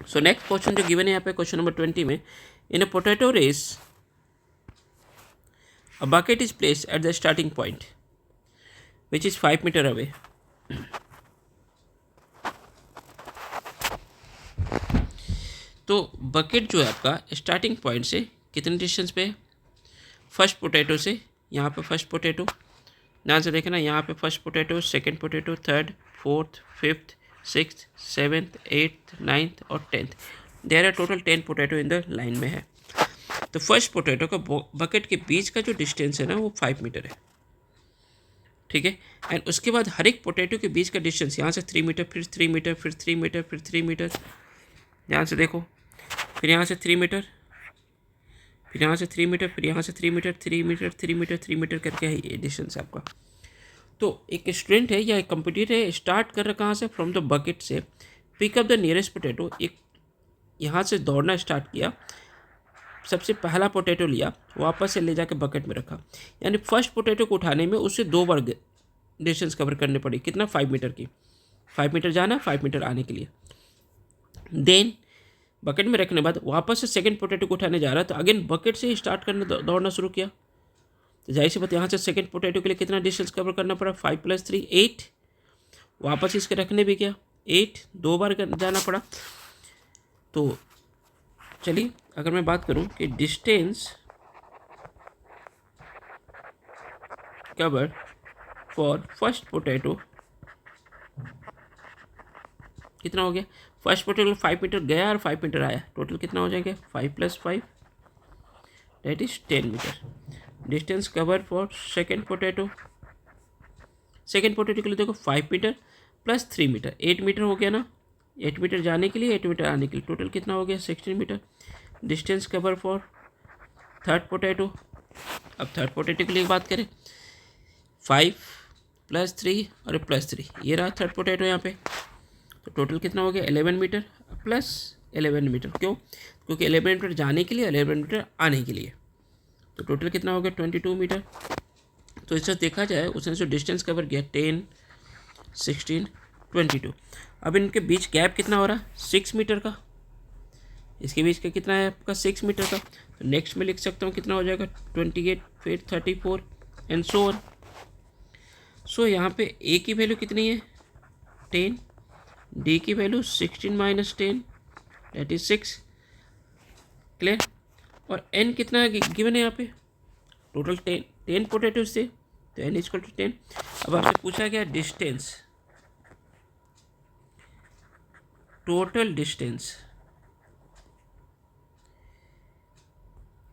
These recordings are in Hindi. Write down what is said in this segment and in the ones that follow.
सो नेक्स्ट क्वेश्चन जो गिवन है यहाँ पे क्वेश्चन नंबर 20 में, in a potato race a bucket is placed at the starting point which is 5 meter away. तो बकेट जो है आपका स्टार्टिंग पॉइंट से कितने डिस्टेंस पे है? फर्स्ट पोटैटो से, यहाँ पे फर्स्ट पोटैटो, ध्यान से देखना, यहाँ पे first potato, second potato, third, fourth, fifth, sixth, seventh, eighth, ninth और 10th. There are total 10 potato in the line में है. तो फर्स्ट पोटैटो का बकेट के बीच का जो डिस्टेंस है ना वो 5 मीटर है, ठीक है. एंड उसके बाद हर एक पोटैटो के बीच का डिस्टेंस यहाँ से 3 मीटर, फिर 3 मीटर, फिर 3 मीटर, फिर 3 मीटर, ध्यान से देखो, फिर यहाँ से 3 मीटर, फिर यहाँ से 3 मीटर, फिर यहाँ से 3 मीटर, 3 मीटर, 3 मीटर, 3 मीटर करके है ये डिस्टेंस आपका. तो एक स्टूडेंट है या एक कंप्यूटर है, स्टार्ट कर रहा कहाँ से, फ्रॉम द बकेट से, पिकअप द नियरेस्ट पोटैटो, एक यहाँ से दौड़ना स्टार्ट किया, सबसे पहला पोटैटो लिया, वापस से ले जाके बकेट में रखा. यानी फर्स्ट पोटैटो को उठाने में उससे 2 बार डिस्टेंस कवर करने पड़ी. कितना? 5 मीटर की. 5 मीटर जाना, 5 मीटर आने के लिए. देन बकेट में रखने के बाद वापस से सेकंड पोटैटो को उठाने जा रहा है, तो अगेन बकेट से ही स्टार्ट करने दौड़ना शुरू किया. तो जाहिर सी बात यहाँ से सेकंड पोटैटो के लिए कितना डिस्टेंस कवर करना पड़ा? 5 + 3 8. वापस इसके रखने भी गया 8, 2 बार जाना पड़ा. तो चलिए अगर मैं बात करूं कि distance cover for first potato कितना हो गया? फर्स्ट पोटैटो 5 मीटर गया और 5 मीटर आया, टोटल कितना हो जाएगा? 5 + 5 that is 10 metre. Distance cover for second potato के लिए देखो 5 मीटर + 3 मीटर, 8 मीटर हो गया ना. 8 मीटर जाने के लिए, 8 मीटर आने के लिए, टोटल कितना हो गया? 16 metre. Distance cover for third potato, अब थर्ड पोटैटो के लिए बात करें, 5 + 3 और +3, ये रहा थर्ड पोटैटो यहाँ पे. तो टोटल कितना हो गया? 11 मीटर + 11 मीटर. क्यों? क्योंकि 11 मीटर जाने के लिए, 11 मीटर आने के लिए. तो टोटल कितना हो गया? 22 मीटर. तो इससे देखा जाए उसने जो डिस्टेंस कवर किया 10, 16, 22. अब इनके बीच गैप कितना हो रहा है? 6 मीटर का. इसके बीच का कितना है आपका? 6 मीटर का. तो नेक्स्ट में लिख सकता हूँ कितना हो जाएगा? 28, फिर 34 एंड सो ऑन. सो यहाँ पे ए की वैल्यू कितनी है? 10. डी की वैल्यू 16 - 10 दैट इज 6. क्लियर? और एन कितना है गिवन है यहाँ पे? टोटल 10 पोटैटोज थे, तो एन = 10. अब आपसे पूछा गया डिस्टेंस, टोटल डिस्टेंस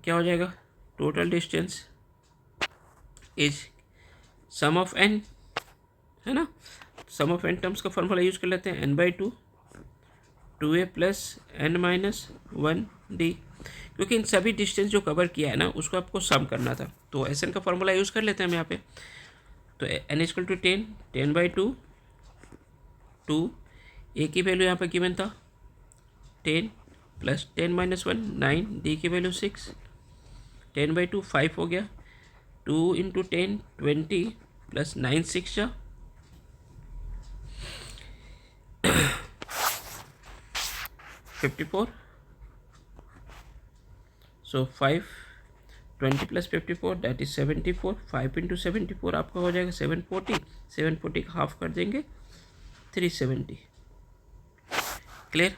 क्या हो जाएगा? Total distance is sum of n, है ना. सम ऑफ एन टर्म्स का फॉर्मूला यूज कर लेते हैं, n/2 2a + n - 1d. क्योंकि इन सभी डिस्टेंस जो कवर किया है ना उसको आपको सम करना था, तो एन का फॉर्मूला यूज़ कर लेते हैं हम यहाँ पे. तो n = 10, 10/2 2, ए की वैल्यू यहाँ पे गिवन था 10 + 10 - 1 9, डी की वैल्यू 6, 10/2 5 हो गया, 2 × 10 20 + 9 6 जा 54. सो 5 20 + 54 दैट इज 74. 5 × 74 आपका हो जाएगा 740. 740 का हाफ कर देंगे 370. क्लियर?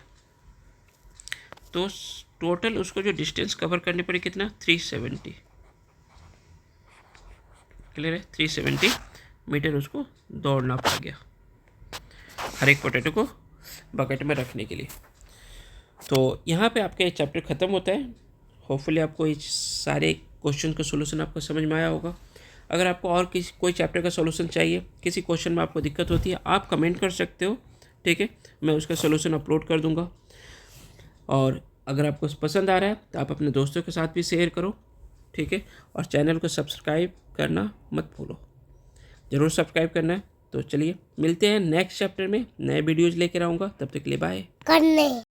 तो टोटल उसको जो डिस्टेंस कवर करनी पड़ी कितना? 370. क्लियर है? 370 मीटर उसको दौड़ना पड़ गया हर एक पोटैटो को बकेट में रखने के लिए. तो यहाँ पे आपका ये चैप्टर ख़त्म होता है. होपफुली आपको ये सारे क्वेश्चन का सोल्यूशन आपको समझ में आया होगा. अगर आपको और कोई चैप्टर का सोल्यूशन चाहिए, किसी क्वेश्चन में आपको दिक्कत होती है, आप कमेंट कर सकते हो, ठीक है. मैं उसका सोल्यूशन अपलोड कर दूंगा. और अगर आपको पसंद आ रहा है तो आप अपने दोस्तों के साथ भी शेयर करो, ठीक है. और चैनल को सब्सक्राइब करना मत भूलो, ज़रूर सब्सक्राइब करना है. तो चलिए मिलते हैं नेक्स्ट चैप्टर में, नए वीडियोज़ लेकर आऊँगा. तब तक के लिए बाय.